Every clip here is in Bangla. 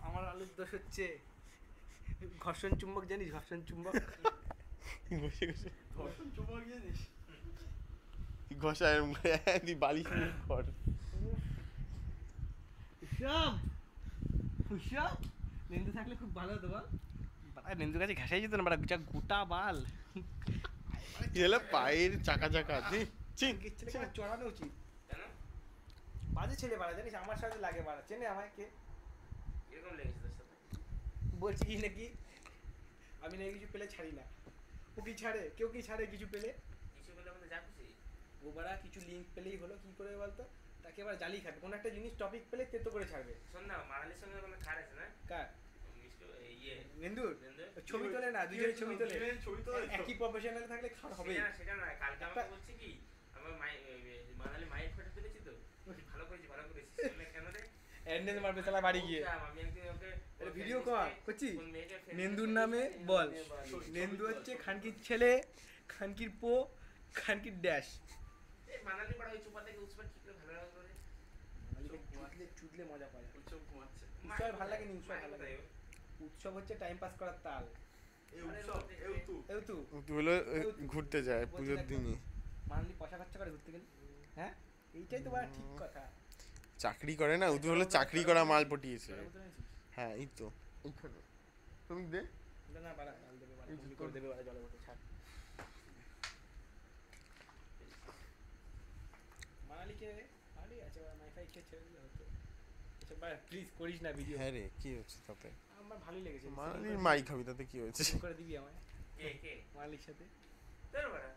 আমার আলুর দোষ হচ্ছে ঘর্ষণ চুম্বক, জানিস ঘর্ষণ চুম্বক? ঘর্ষণ চুম্বক জানিস? ঘষায় তুই বালিশ কর। নেন্দু থাকলে খুব ভালো হতো বল। নেন্দুর কাছে ঘাসাই যেত না, যা গোটা বাল। পায়ের চাকা চাকা চড়ানো উচিত। বাজে ছেলে বাড়া, জানিস আমার সাথে লাগে বাড়া। চেনে আমায় কে? এরকম লেগেছে তোর সাথে? বলছি কি নাকি আমি নাকি কিছু পেলে ছাড়ি না। ও কি ছাড়ে? কেউ কি ছাড়ে কিছু পেলে? কিছু পেলে আমাদের যা খুশি ও বাড়া কিছু লিঙ্ক পেলেই হলো, কি করে বলতো? তাকে এবার জালি খাবে, কোনো একটা জিনিস টপিক পেলে তেতো করে ছাড়বে। শোন না, মারালির সঙ্গে কোনো খার আছে না? কার? ইয়ে নেন্দুর ছবি তোলে না, দুজনে ছবি তোলে। একই প্রফেশনাল থাকলে খার হবে। সেটা না, কালকে আমাকে বলছি কি আমার মানালি মাইক ফটো তুলেছি তো, ভালো করেছি কেন রে অ্যান্ডেল মারবে শালা বাড়ি গিয়ে। আমি একদিন ওকে ভিডিও করছি নেন্দুর নামে বল। নেন্দু হচ্ছে খানকির ছেলে, খানকির পো, খানকির ড্যাশ। মানালি পাড়া ওই চুপা থেকে উৎসব কি করে ভালো লাগে রে? মানালিকে চুদলে মজা পায়। উৎসব ঘুমাচ্ছে। উৎসব ভালো লাগে নি, উৎসব ভালো লাগে। উৎসব হচ্ছে টাইম পাস করার তাল। হলো ঘুরতে যায় পুজোর দিনে। মানালি পয়সা খরচা করে ঘুরতে গেলে। হ্যাঁ এইটাই তো বড় ঠিক কথা। চাকরি করে না, উদু হলো চাকরি করা মাল পটিয়েছে। হ্যাঁ এই তো এইখানে তুমি দে না বাড়া গাল দেবে বাড়া, তুমি করে দেবে বাড়া, জলে বসে ছাড়। মানালিকে আরে আছে বাড়া, মাইফাই খেয়ে ছেড়ে দিলে হতো। এসব বাড়া প্লিজ করিস না ভিডিও। হ্যাঁ রে কি হচ্ছে তাতে? আমার ভালোই লেগেছে। মানালির মাই খাবি তাতে কি হয়েছে? করে দিবি আমায় কে মানালির সাথে? তোর বাড়া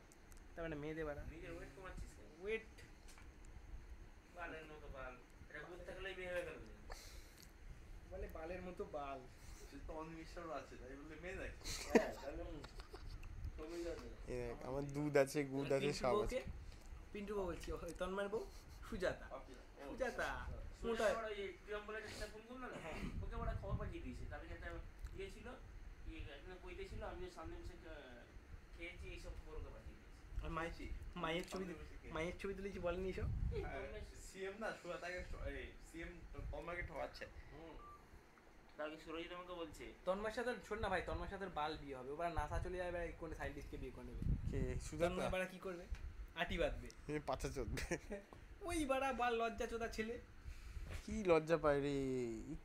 তার মানে মেয়েদের বাড়া নিজের ওয়েট কমাচ্ছিস কেন? ওয়েট বালের মতো বাল, এটা বুঝ থাকলেই বিয়ে হয়ে গেল। বলে বালের মতো বাল। সে তো অনিশ্চয় আছে, তাই বলে মেয়ে নাকি? তাহলে কমে যাবে। আমার দুধ আছে, গুড় আছে, সব আছে। পিন্টু বউ বলছি, তন্ময়ের বউ সুজাতা। সুজাতা মোটা ওই প্রিয়ম বলে একটা ফোন করল না, ওকে বড় খবর পাঠিয়ে দিয়েছে। তারপরে একটা ইয়ে ছিল, একটা কইতে ছিল, আমি সামনে বসে খেয়েছি, এইসব খবর ওকে পাঠিয়ে দিয়েছে। আর মায়ের ছবি তুলেছি বলেনি এসব? সিএম না সুজাতাকে, সিএম তন্ময়কে ঠকাচ্ছে। তাকে সুরজিৎ আমাকে বলছে তন্ময়ের সাথে, শোন না ভাই, তন্ময়ের সাথে বাল বিয়ে হবে। ওরা নাসা চলে যাবে, কোন সাইন্টিস্টকে বিয়ে করে নেবে। কে সুজাতা? বাড়া কি করবে? আটি বাঁধবে, পাছা চোদবে। ওই বাড়া বাল লজ্জা চোদা ছেলে। কি লজ্জা পায় রে,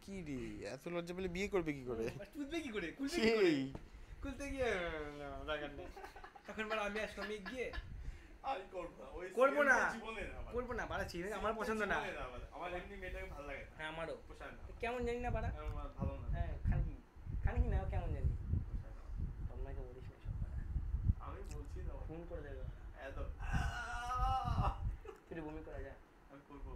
কি রে এত লজ্জা পেলে বিয়ে করবে কি করে? তুলবে কি করে? খুলতে গিয়ে তখন বাড়া আমি আর শ্রমিক গিয়ে করবো না বাড়া ছিল, আমার পছন্দ না। আমার এমনি মেয়েটাকে ভালো লাগে না। হ্যাঁ আমারও পোষায় না, কেমন জানি না বাড়া, ভালো না। হ্যাঁ খানকি না কেমন জানি। তন্ময়কে বলিস না সব বাড়া, আমি বলছি না, ফোন করে দেবে এত তুই বমি করা যা। আমি করবো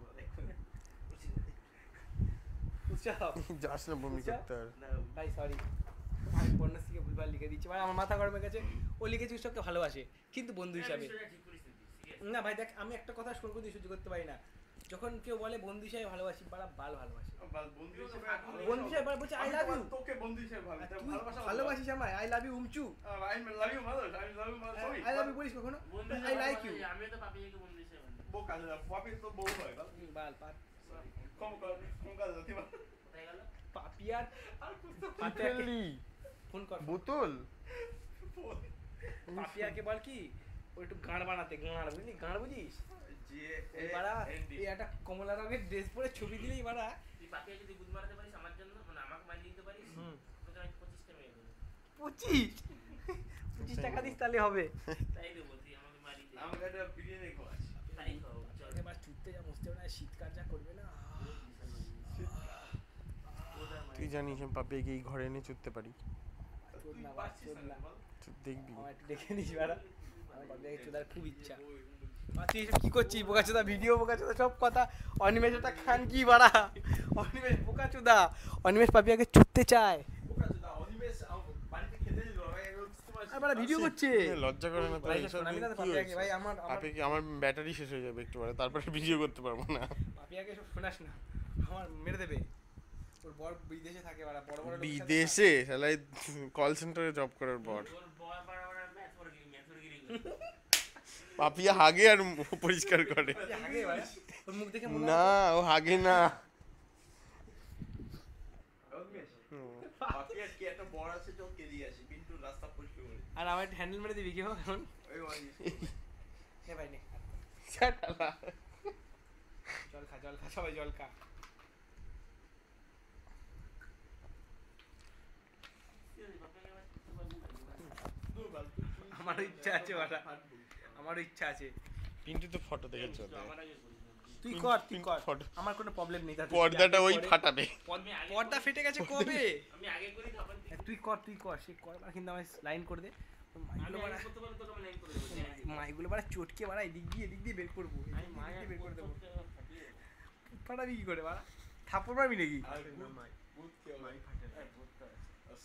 যাস না বমি করতে। আর ভাই সরি, আমি বন্যাশ্রীকে ভুলভাল লিখে দিচ্ছি ভাই, আমার মাথা গরমে গেছে। ও লিখেছে উৎসবকে ভালোবাসে কিন্তু বন্ধু হিসাবে না। ভাই দেখ, আমি একটা কথা শুনবো দিয়ে সহ্য করতে পারি না, যখন কেউ বলে বন্ধু হিসাবে ভালোবাসি, বাড়া বাল ভালোবাসি। বন্ধু হিসাবে বলছে আই লাভ ইউ, তোকে বন্ধু হিসেবে ভালোবাসিস আমায়, আই লাভ ইউ উমচু, I love you mother, I love you mother, sorry I love you বলিস কখনো? I like you. আমি তো পাপিকে বন্ধু হিসেবে মানি। বোকা না, পাপি তো বউ হয় বাল পাপ কম কাজ দিতে পার। কোথায় গেল পাপিয়ার? আর পাপিয়ালি ফোন কর, বোতল। পাপিয়াকে বল কি ও একটু গাঁড় বানাতে, গাঁড় বুঝলি, গাঁড় বুঝিস? বাড়া এই একটা কমলা রঙের ড্রেস পরে ছবি দিলেই বাড়া। তুই পাপিয়া যদি গুদ মারাতে পারিস আমার জন্য, মানে আমাকে মারিয়ে দিতে পারিস, তোকে আমি 25 টাকা মেয়ে দেবো। 25 টাকা দিস তাহলে হবে। তাই দেবো, তুই আমাকে মারিয়ে দে, আমাকে একটা বিরিয়ানি খাওয়াস। তাই খাও, চল এবার ছুটতে যা, মুছতে না, শীতকাল যা করবে না। তুই জানিস আমি পাপিয়াকে এই ঘরে এনে চুদতে পারি। দেখবি একটু দেখে নিস বাড়া, আমার পাপিয়াকে চোদার খুব ইচ্ছা। তুই এসব কি করছিস? বোকাচোদা ভিডিও, বোকাচোদা সব কথা। অনিমেষ একটা খান কি বাড়া, অনিমেষ বোকাচোদা, অনিমেষ পাপিয়াকে চুদতে চায়। ভিডিও করছে, লজ্জা করে না? ভাই আমার ব্যাটারি শেষ হয়ে যাবে একটু পরে, তারপরে ভিডিও করতে পারবো না। পাপিয়াকে সব শোনাস না, আমার মেরে দেবে। ওর বর বিদেশে থাকে, বড় বড় বিদেশে শালা কল সেন্টারে জব করার পর পাপিয়া হাগে আর পরিষ্কার করে ওর মুখ দেখে না, ও হাগে না। বাকি আর কি একটা বড় আছে তো কে দিয়ে আসি কিন্তু রাস্তা পরিষ্কার করে আর আমার একটা হ্যান্ডেল মেরে দিবি কি হোক এখন ওই ওই নে ভাই নে শালা। জল খা সবাই জল খা আমারও ইচ্ছা আছে বাড়া আমারও ইচ্ছা আছে পিন্টু তো ফটো দেখে চলে আমার আগে করি। তুই কর তুই কর Photo- আমার কোনো প্রবলেম নেই তাতে পর্দাটা ওই ফাটাবে পর্দা ফেটে গেছে কবে আমি আগে করি তখন তুই কর সে কর আর কিন্তু আমার লাইন করে দে আমি আগে করতে পারলে তোকে আমি লাইন করে দেবো মাইগুলো বাড়া চটকে বাড়া এদিক দিয়ে বের করবো আমি মায়া বের করে দেবো ফাটিয়ে ফাটাবি কি করে বাড়া থাপ্পড় মারবি নাকি আর বুঝ কি হবে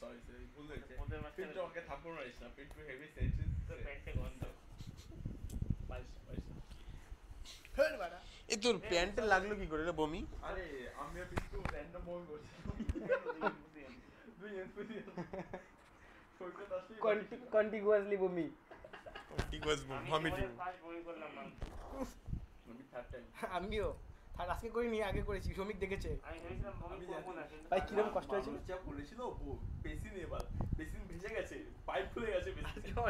সরি সরি ভুল হয়েছে ওদের মাঝখানে- পিন্টু আমাকে থাপ্পড় মারিস না পিন্টু হেভি সেন্সেস তোর প্যান্টে গন্ধ পাইস হ্যাঁ বাড়া এ তোর প্যান্টে লাগলো কি করে রে বমি? আরে আমি আর পিন্টু র্যান্ডম বল করছি দুই এনপিসি কলকাতা আসি কন্টিনিউয়াসলি বমি ঠিক আছে আমি ভমিটিং। ফার্স্ট বই করলাম না আমি থার্ড টাইম আমিও আর আজকে করিনি আগে করেছি শ্রমিক দেখেছে আমি ভেবেছিলাম বমি আমি করবো না কিন্তু ভাই কিরকম কষ্ট হয়েছিল যা বলেছিল বেসিন এবার বেসিন ভেসে গেছে পাইপ খুলে গেছে বেসিন